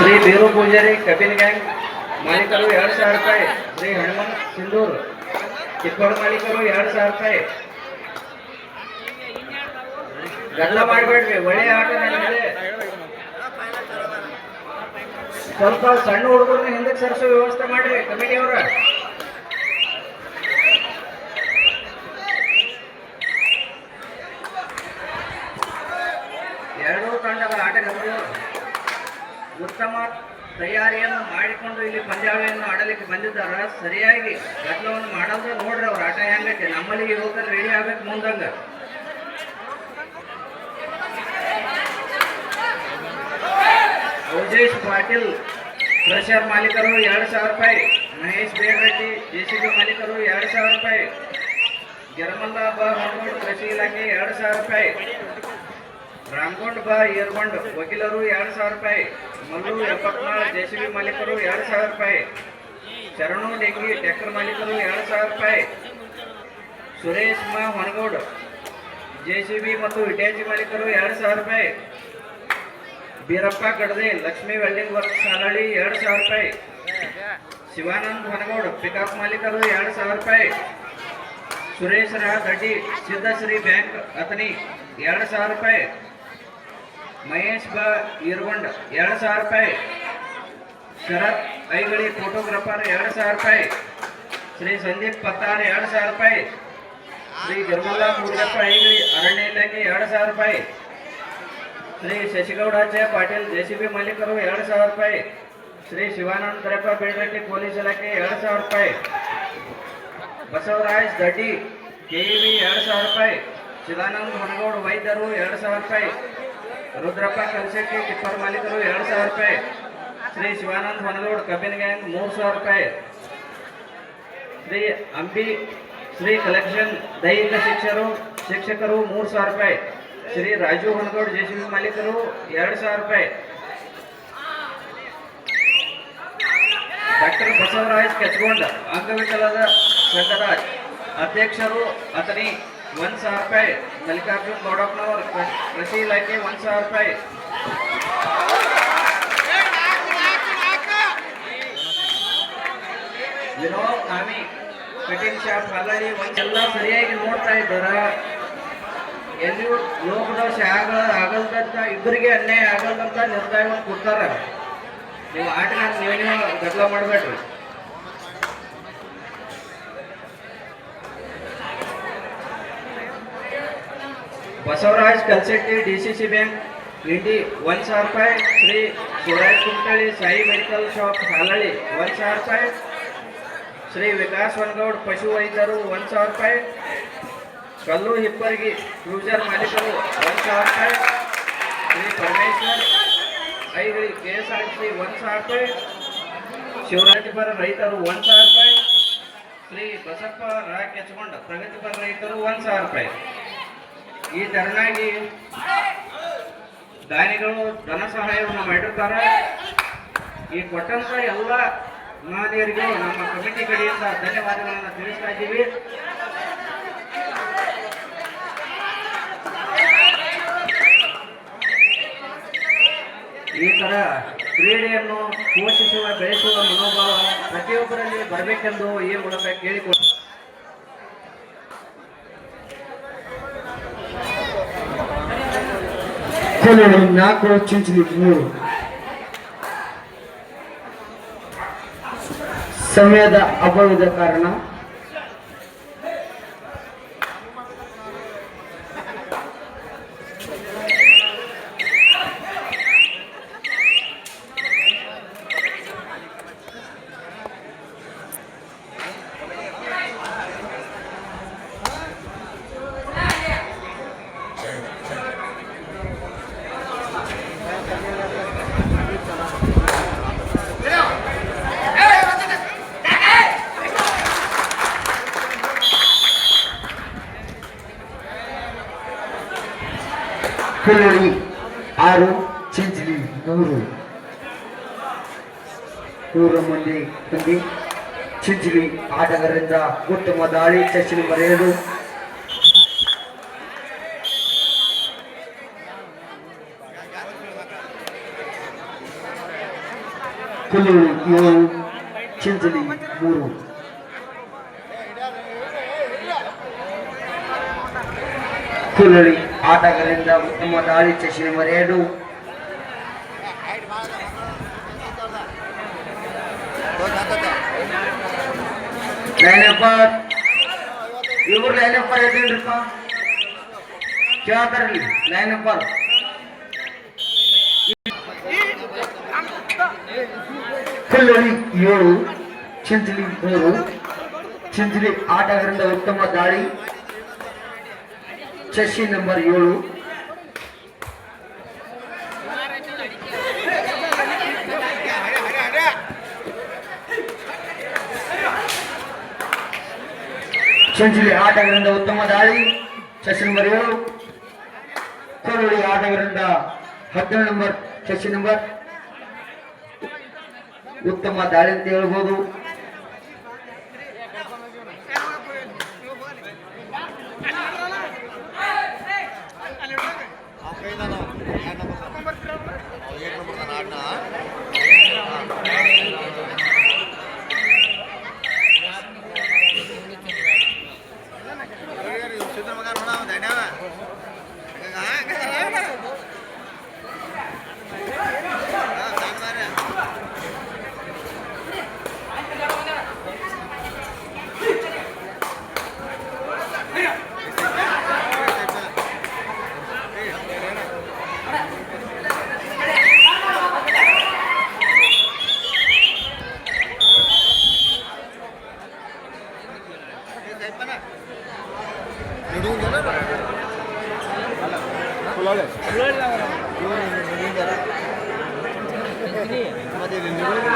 Shri ಬೀರು Poojary ಕಬಿನ್ gang ಮಾಲೀಕರು 2000 ರೂಪಾಯಿ. ಶ್ರೀ ಹನುಮಂತ್ ಸಿಂಧೂರ್ ಚಿಕ್ಕೋಡ್ ಮಾಲೀಕರು 2000 ರೂಪಾಯಿ. ಗದ್ದಲ ಮಾಡಬೇಡ್ರಿ, ಒಳ್ಳೆ ಆಟ ನಡೆದಿದೆ. ಸ್ವಲ್ಪ ಸಣ್ಣ ಹುಡುಗರನ್ನ ಹಿಂದಕ್ಕೆ ಸರಿಸೋ ವ್ಯವಸ್ಥೆ ಮಾಡ್ರಿ ಕಮಿಟಿಯವರ. ಎರಡೂ ತಂಡಗಳ ಆಟಗಾರರು ಉತ್ತಮ ತಯಾರಿಯನ್ನು ಮಾಡಿಕೊಂಡು ಇಲ್ಲಿ ಪಂದ್ಯಾವಳಿಯನ್ನು ಆಡಲಿಕ್ಕೆ ಬಂದಿದ್ದಾರೆ. ಸರಿಯಾಗಿ ಗದ್ದಲವನ್ನು ಮಾಡೋದು ನೋಡ್ರಿ, ಅವ್ರ ಆಟ ಹೆಂಗೈತೆ. ನಮ್ಮಲ್ಲಿ ಯುವಕರು ರೆಡಿ ಆಗ್ಬೇಕು ಮುಂದಂಗ. ಉಜೇಶ್ ಪಾಟೀಲ್ ಕ್ರಷರ್ ಮಾಲೀಕರು 2000 ರೂಪಾಯಿ. ಮಹೇಶ್ ಬೇಡ್ರೆಡ್ಡಿ ಜೆಸಿಬಿ ಮಾಲೀಕರು 2000 ರೂಪಾಯಿ. ಗಿರಮಲ್ಲ ಬಾ ಹೊರಗೋಡ್ ಕೃಷಿ ಇಲಾಖೆ 2000 ರೂಪಾಯಿ. ರಾಮಗೊಂಡ್ ಬಾ ಏರ್ಗೊಂಡ್ ವಕೀಲರು 2000 ರೂಪಾಯಿ. ಮಲ್ಲು 74 ಜೆಸಿಬಿ ಮಾಲೀಕರು 2000 ರೂಪಾಯಿ. ಶರಣು ಡೆಂಗಿ ಟ್ರ್ಯಾಕ್ಟರ್ ಮಾಲೀಕರು 2000 ರೂಪಾಯಿ. ಸುರೇಶ್ ಮಾ ಹೊನಗೋಡ್ ಜೆಸಿಬಿ ಮತ್ತು ಇಟ್ಯಾಚಿ ಮಾಲೀಕರು 2000 ರೂಪಾಯಿ. ಬೀರಪ್ಪ ಕಡದೆ ಲಕ್ಷ್ಮೀ ವೆಲ್ಡಿಂಗ್ ವರ್ಕ್ ಸಾಲಳಿ 2000 ರೂಪಾಯಿ. ಶಿವಾನಂದ್ ಹೊನಗೋಡ್ ಪಿಕಪ್ ಮಾಲೀಕರು 2000 ರೂಪಾಯಿ. ಸುರೇಶ್ ರಾ ದಡ್ಡಿ ಸಿದ್ದಶ್ರೀ ಬ್ಯಾಂಕ್ ಅತನಿ 2000 ರೂಪಾಯಿ. ಮಹೇಶ್ ಬಾ ಈರ್ಗೊಂಡ್ 2000 ರೂಪಾಯಿ. ಶರತ್ ಐಗಳಿ ಫೋಟೋಗ್ರಾಫರ್ 2000 ರೂಪಾಯಿ. ಶ್ರೀ ಸಂದೀಪ್ ಪತ್ತಾರ್ 2000 ರೂಪಾಯಿ. ಶ್ರೀ ಗಿರ್ಮಲ್ಲ ಮುರುಗಪ್ಪ ಐಗಳಿ ಅರಣ್ಯ ಇಲಾಖೆ 2000 ರೂಪಾಯಿ. ಶ್ರೀ ಶಶಿಗೌಡಾಚಾರ್ಯ ಪಾಟೀಲ್ ಜೆಸಿಬಿ ಮಾಲೀಕರು 2000 ರೂಪಾಯಿ. ಶ್ರೀ ಶಿವಾನಂದ ಕರಪ್ಪ ಬೇಡ್ರೆಡ್ಡಿ ಪೊಲೀಸ್ ಇಲಾಖೆ 2000 ರೂಪಾಯಿ. ಬಸವರಾಜ್ ದಡ್ಡಿ ಕೆಇವಿ 2000 ರೂಪಾಯಿ. ಚಿದಾನಂದ್ ಹೊನಗೋಡ್ ವೈದ್ಯರು 2000 ರೂಪಾಯಿ. ರುದ್ರಪ್ಪ ಕಲ್ಶೆಟ್ಟಿ ಟಿಪ್ಪರ್ ಮಾಲೀಕರು 2000 ರೂಪಾಯಿ. ಶ್ರೀ ಶಿವಾನಂದ್ ಹೊನಗೋಡ್ ಕಬಿನ್ ಗ್ಯಾಂಗ್ 3000 ರೂಪಾಯಿ. ಶ್ರೀ ಕಲೆಕ್ಷನ್ ದೈಹಿಕ ಶಿಕ್ಷಕರು 3000 ರೂಪಾಯಿ. ಶ್ರೀ ರಾಜು ಹೊನಗೋಡ್ ಜೆಸಿಬಿ ಮಾಲೀಕರು 2000 ರೂಪಾಯಿ. ಡಾಕ್ಟರ್ ಬಸವರಾಜ್ ಕೆಚ್ಕೊಂಡ್ ಅಂಗವಿಕಲದ ಸಂಘದ ಅಧ್ಯಕ್ಷರು ಅತನಿ 1000 ರೂಪಾಯಿ. ಮಲ್ಲಿಕಾರ್ಜುನ್ ಗೌಡಪ್ಪನವರ್ ಕೃಷಿ ಇಲಾಖೆ 1000 ರೂಪಾಯಿ. ವಿನೋದ್ ನಾಮಿ ಕಟಿಂಗ್ ಶಾಪ್ ಹಾಲಡಿ ಎಲ್ಲ ಸರಿಯಾಗಿ ನೋಡ್ತಾ ಇದ್ದಾರ. ಎಲ್ಲಿಯೂ ಲೋಕದೋಷ ಆಗಲ್ದಂತ ಇಬ್ಬರಿಗೆ ಅನ್ಯಾಯ ಆಗಲ್ದಂತ ನಿರ್ಧಾರವನ್ನು ಕೊಡ್ತಾರ. ನೀವು ಆಟಗಾರ ನೀವು ಗದ್ದಲ ಮಾಡಬೇಡ್ರಿ. ಬಸವರಾಜ್ ಕಲ್ಸೆಟ್ಟಿ ಡಿಸಿಸಿ ಬ್ಯಾಂಕ್ ಇಂಡಿ 1000 ರೂಪಾಯಿ. ಶ್ರೀ ಶಿವರಾಜ್ ಕುಮಟಳ್ಳಿ ಸಾಯಿ ಮೆಡಿಕಲ್ ಶಾಪ್ ಹಾಲಳ್ಳಿ 1000 ರೂಪಾಯಿ. ಶ್ರೀ ವಿಕಾಸ್ ಹೊನಗೌಡ್ ಪಶು ವೈದ್ಯರು 1000 ರೂಪಾಯಿ. ಕಲ್ಲು ಹಿಪ್ಪರ್ಗಿ ಕ್ರೂಸರ್ ಮಾಲೀಕರು 1000 ರೂಪಾಯಿ. ಶ್ರೀ ಪರಮೇಶ್ವರ್ ಐಗಳಿ KSRTC 1000 ರೂಪಾಯಿ. ಶಿವರಾಜಪುರ ರೈತರು 1000 ರೂಪಾಯಿ. ಶ್ರೀ ಬಸಪ್ಪ ರಾ ಕೆಚ್ಕೊಂಡ ಪ್ರಗತಿಪರ ರೈತರು 1000 ರೂಪಾಯಿ. ಈ ತೆರನಾಗಿ ದಾನಿಗಳು ಧನ ಸಹಾಯವನ್ನು ಮಾಡಿರ್ತಾರೆ. ಈ ಕೊಟ್ಟಂತ ಎಲ್ಲ ಮಹನೀಯರಿಗೂ ನಮ್ಮ ಕಮಿಟಿ ಕಡೆಯಿಂದ ಧನ್ಯವಾದಗಳನ್ನು ತಿಳಿಸ್ತಾ ಇದ್ದೀವಿ. ಈ ತರ ಕ್ರೀಡೆಯನ್ನು ಪೋಷಿಸುವ ಬೆಳೆಸುವ ಮನೋಭಾವ ಪ್ರತಿಯೊಬ್ಬರಲ್ಲಿ ಬರಬೇಕೆಂದು ಈ ಮೂಲಕ ಕೇಳಿಕೊಂಡು ನಾಲ್ಕು ಚಿಂಚಲಿ 3 ಸಮಯದ ಅಭಾವದ ಕಾರಣ ಕೊಲ್ಲೂರಿ 6 ಚಿಂಚಲಿ 100 ಮಂದಿ ಚಿಂಚಲಿ ಆಟಗಾರರಿಂದ ಉತ್ತಮ ದಾಳಿ ಚರ್ಚೆ ಬರೆಯಲು ಕುಲ್ಲೂಳಿ 7 ಚಿಂಚಲಿ 3. ಕುಲ್ಲೂಳಿ ಆಟಗಾರರಿಂದ ಉತ್ತಮ ದಾಳಿ ಚೆಸ್ ನಂಬರ್ 2. ಲೈನಪ್ಪ ಇವ್ರು ಲೈನಪ್ಪ ಹೇಳ್ತೀನ್ರಿಪ್ಪ ಕೇಳ್ತಾರಲ್ಲಿ ಲೈನಪ್ಪ ಕುಲ್ಲೂಳಿ 7 ಚಿಂಚಲಿ 3. ಚಿಂಚಲಿ ಆಟಗಾರರಿಂದ ಉತ್ತಮ ದಾಳಿ ಚೆಸ್ ನಂಬರ್ 7. ಚಿಂಚಲಿ ಆಟಗಾರರಿಂದ ಉತ್ತಮ ದಾಳಿ chess number 7. ಕುಲ್ಲೂಳಿ ಆಟಗಾರರಿಂದ 17 number chess number ಉತ್ತಮ ದಾಳಿ ಅಂತ ಹೇಳ್ಬೋದು.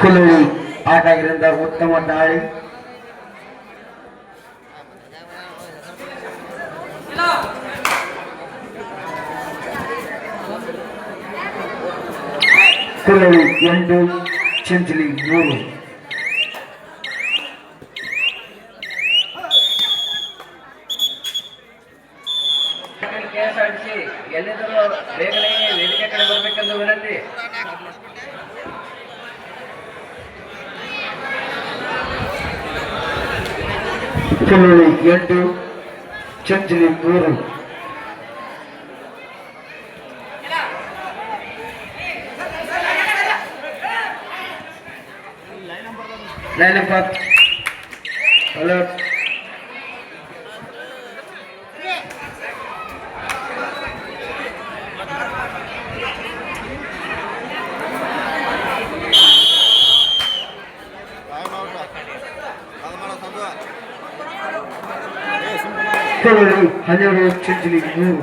ಕುಲ್ಲೂಳಿ ಆಟಗಾರರಿಂದ ಉತ್ತಮ ದಾಳಿ ಕುಲ್ಲೂಳಿ 8 ಚಿಂಚಲಿ 3. KSRTC ಎಲ್ಲಿದ್ದರೂ ಬೇಗನೆ ವೇದಿಕೆ ಕಡೆ ಬರಬೇಕೆಂದು ವಿನಂತಿ. ಕುಲ್ಲೂಳಿ 8 ಚಿಂಚಲಿ 3. ಲೈನಪ್ಪ ಹಲೋ ಕುಲ್ಲೂಳಿ 12 ಚಿಂಚಲಿ 3.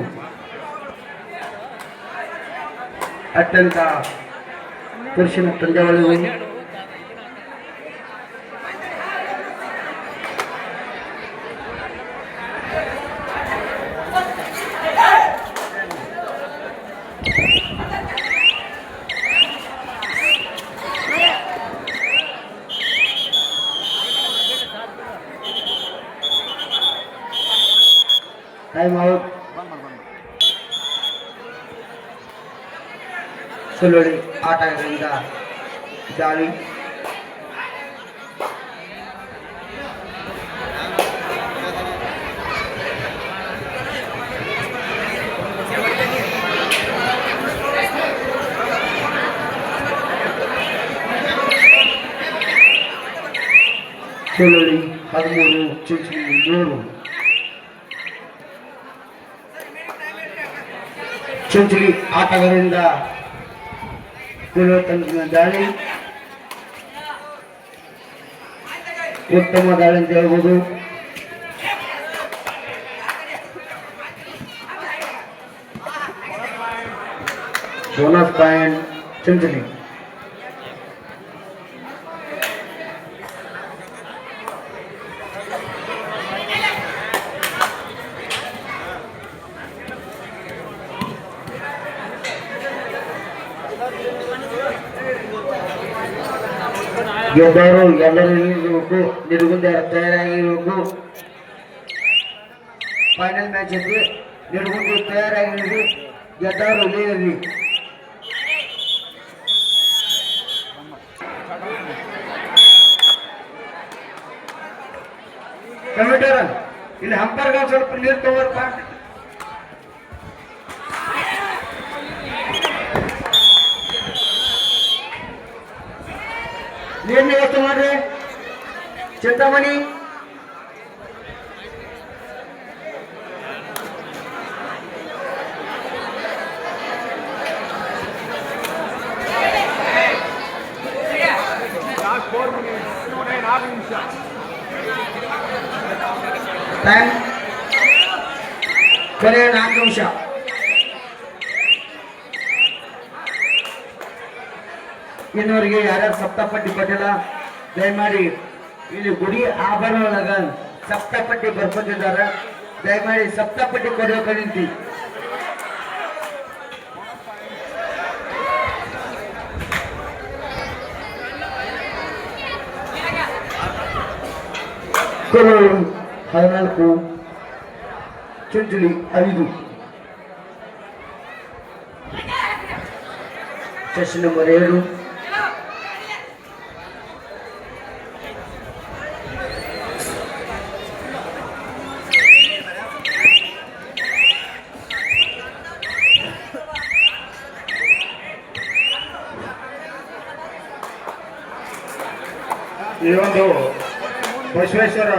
ಅತ್ಯಂತ ಪುರುಷನ ಪಂದ್ಯಾವಳಿ. Time out. ಕುಲ್ಲೂಳಿ ಆಟಗಾರರಿಂದ ದಾಳಿ ಕುಲ್ಲೂಳಿ 13 ಚಿಂಚಲಿ 3. ಚಿಂಚಲಿ ಆಟಗಾರರಿಂದ ಕುಲ್ಲೂಳಿ ತಂಡದ ದಾಳಿ ಉತ್ತಮ ದಾಳಿ ಅಂತ ಹೇಳ್ಬೋದು. Bonus point Chinchali. ಗೆದ್ದವರು ಎಲ್ಲರೂ ಇರಬೇಕು, ನಿಲುಗುಂದ ತಯಾರಾಗಿರಬೇಕು. ಫೈನಲ್ ಮ್ಯಾಚ್ ಐತಿ, ನಿಲುಗುಂದ ತಯಾರಾಗಿರಿ, ಗೆದ್ದವರು ಇಲ್ಲೇ ಇರಲಿ. ಕಮಿಟರ್ ಇಲ್ಲಿ ಹಂಪರ್ಗ ಸ್ವಲ್ಪ ನೀರು ತಗೋರಪ್ಪ. ನೀರಿನ ವ್ಯವಸ್ಥೆ ಮಾಡ್ರಿ ಚಿಂತಾಮಣಿ. ಟೈಮ್ ಕೊನೆಯ 4 ನಿಮಿಷ. ಇನ್ನವರಿಗೆ ಯಾರ್ಯಾರು ಸಪ್ತಪಟ್ಟಿ ಕೊಟ್ಟಿಲ್ಲ ದಯಮಾಡಿ ಇಲ್ಲಿ ಗುಡಿ ಆಭರಣದಾಗ ಸಪ್ತಪಟ್ಟಿ ಬರ್ಕೊಂಡಿದ್ದಾರೆ. ದಯಮಾಡಿ ಸಪ್ತಪಟ್ಟಿ ಕೊಡಬೇಕು ನಿಂತಿ. ಕೊರೋಳು 14, ಚುಂಚುಳಿ 5, ಚೆಸ್ ನಂಬರ್ 7, ಈ ಒಂದು ಬಸವೇಶ್ವರ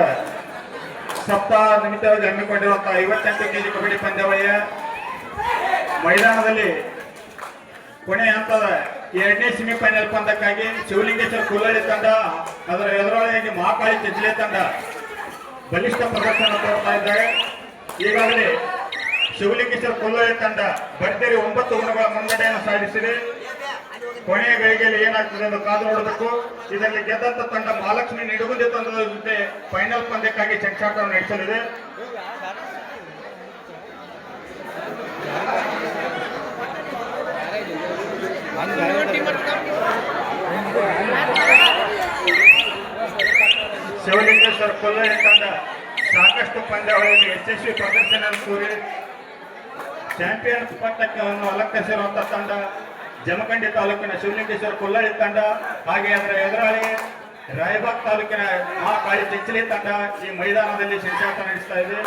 ಸಪ್ತಾಹ ನಿಮಿತ್ತವಾಗಿ ಹಮ್ಮಿಕೊಂಡಿರುವಂತಹ 58 ಕೆಜಿ ಕಬಡ್ಡಿ ಪಂದ್ಯಾವಳಿಯ ಮೈದಾನದಲ್ಲಿ ಕೊನೆಯ ಹಂತದ 2ನೇ ಸೆಮಿಫೈನಲ್ ಪಂದ್ಯಕ್ಕಾಗಿ ಶಿವಲಿಂಗೇಶ್ವರ ಕುಲ್ಲಳ್ಳಿ ತಂಡ, ಅದರ ಎದುರೊಳಗೆ ಮಹಾಕಾಳಿ ಚೆಜ್ಲೆ ತಂಡ ಬಲಿಷ್ಠ ಪ್ರದರ್ಶನ ತೋರ್ತಾ ಇದ್ದಾರೆ. ಈಗಾಗಲೇ ಶಿವಲಿಂಗೇಶ್ವರ ಕುಲ್ಲಳ್ಳಿ ತಂಡ ಭರ್ಜರಿ 9 ಗುಣಗಳ ಮುನ್ನಡೆಯನ್ನು ಸಾಧಿಸಿದೆ. ಕೊನೆಯ ಗಳಿಗೆಯಲ್ಲಿ ಏನಾಗ್ತದೆ ಎಂದು ಕಾದು ನೋಡಬೇಕು. ಇದರಲ್ಲಿ ಗೆದ್ದಂತ ತಂಡ ಮಹಾಲಕ್ಷ್ಮಿ ನಿಡುಗುಂದಿ ತಂಡದ ಜೊತೆ ಫೈನಲ್ ಪಂದ್ಯಕ್ಕಾಗಿ ಚೆಂಚಾಟವನ್ನು ನಡೆಸಲಿದೆ. ಶಿವಲಿಂಗೇಶ್ವರ ಕೊಲ್ಲಳ್ಳಿ ತಂಡ ಸಾಕಷ್ಟು ಪಂದ್ಯಾವಳಿಯಲ್ಲಿ ಯಶಸ್ವಿ ಪ್ರದರ್ಶನ ತೋರಿ ಚಾಂಪಿಯನ್ ಪಟ್ಟಕ್ಕೆ ಅಲಂಕರಿಸಿರುವಂತಹ ತಂಡ ಜಮಖಂಡಿ ತಾಲೂಕಿನ ಶಿವಲಿಂಗೇಶ್ವರ ಕೊಲ್ಲಳ್ಳಿ ತಂಡ, ಹಾಗೆ ಅದರ ಎದುರಾಳಿ ರಾಯಬಾಗ್ ತಾಲೂಕಿನ ಮಹಾಕಾಳಿ ಚೆಚ್ಚಲಿ ತಂಡ ಈ ಮೈದಾನದಲ್ಲಿ ಸೆಣಸಾಟ ನಡೆಸ್ತಾ ಇದೆ.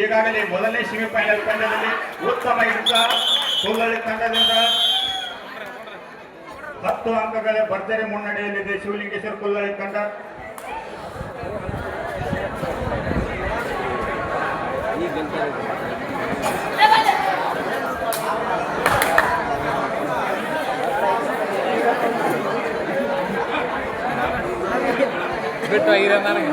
ಈಗಾಗಲೇ ಮೊದಲನೇ ಸೆಮಿಫೈನಲ್ ಪಂದ್ಯದಲ್ಲಿ ಉತ್ತಮ ಹಿಡಿತ ಕೊಲ್ಲಳ್ಳಿ ತಂಡದಿಂದ 10 ಅಂಕಗಳ ಭರ್ಜರಿ ಮುನ್ನಡೆಯಲ್ಲಿದೆ ಶಿವಲಿಂಗೇಶ್ವರ ಕೊಲ್ಲಳ್ಳಿ ತಂಡ. ಬಿಟ್ಟು ಆಗಿರೋ ನನಗೆ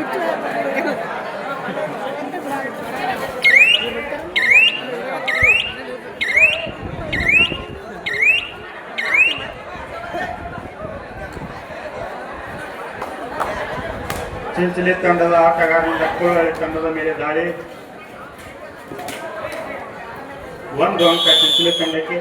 ಚಿಂಚಲಿ ತಂಡದ ಆಟಗಾರರಿಂದ ಕೊಲ್ಲಳ್ಳಿ ತಂಡದ ಮೇಲೆ ದಾಳಿ. 1 ಅಂಕ ಚಿಂಚಲಿ ತಂಡಕ್ಕೆ.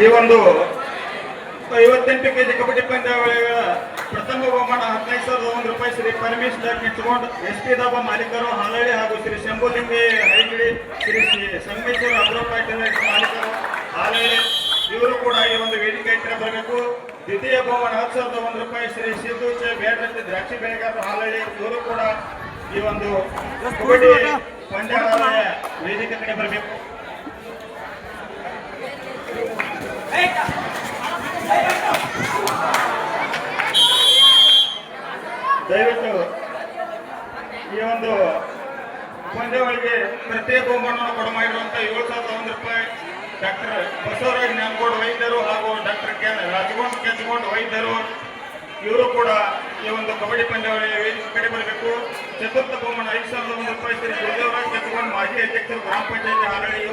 ಈ ಒಂದು 58 ಕೆಜಿ ಕಬಡ್ಡಿ ಪಂದ್ಯಾವಳಿಗಳ ಪ್ರಥಮ ಬಹುಮಾನ 15,001 ರೂಪಾಯಿ ಶ್ರೀ ಪರಮೇಶ್ ಕಿಚ್ಕೊಂಡು SP ದಾಬಾ ಮಾಲೀಕರು ಹಾಲಳ್ಳಿ ಹಾಗೂ ಶ್ರೀ ಶಂಭುಲಿಂಗಿ ಹೈಗಿಳಿ, ಶ್ರೀ ಸಂಗಮೇಶ್ವರ ಅಬ್ರೋ ಪಾಟೀಲ್ ಮಾಲೀಕರು ಹಾಲಳ್ಳಿ, ಇವರು ಕೂಡ ಈ ಒಂದು ವೇದಿಕೆ ಹತ್ತಿರ ಬರಬೇಕು. ದ್ವಿತೀಯ ಬಹುಮಾನ 10,001 ರೂಪಾಯಿ ಶ್ರೀ ಸಿದ್ದು ಬೇಡರಟ್ಟಿ ದ್ರಾಕ್ಷಿ ಬೆಳೆಗಾರರು ಹಾಲಳ್ಳಿ, ಇವರು ಕೂಡ ಈ ಒಂದು ಕಬಡ್ಡಿ ಪಂದ್ಯಾವಳಿಯ ವೇದಿಕೆ ಕಡೆ ಬರಬೇಕು. ದಯವಿಟ್ಟು ಈ ಒಂದು ಪಂದ್ಯಾವಳಿಗೆ ಪ್ರತ್ಯೇಕ ಬಹುಮಾನವನ್ನು ಕೊಡಮಾಡಿರುವಂತಹ 7,001 ರೂಪಾಯಿ ಡಾಕ್ಟರ್ ಬಸವರಾಜ್ ನ್ಯಾಮಗೋಡ್ ವೈದ್ಯರು ಹಾಗೂ ಡಾಕ್ಟರ್ ರಾಜಗೋಂಡ್ ಕೆಂಚಗೋಂಡ್ ವೈದ್ಯರು, ಇವರು ಕೂಡ ಈ ಒಂದು ಕಬಡ್ಡಿ ಪಂದ್ಯಾವಳಿಯ ವೇದಿಕೆ ಕಡೆ ಬರಬೇಕು. ಚತುರ್ಥ ಬಹುಮಾನ 5,001 ರೂಪಾಯಿ ಶ್ರೀ ಗುರುದೇವರಾಜ್ ಕೆಂಚಗೋಂಡ್ ಮಾಜಿ ಅಧ್ಯಕ್ಷರು ಗ್ರಾಮ ಪಂಚಾಯತಿ ಹಾಲಳ್ಳಿ,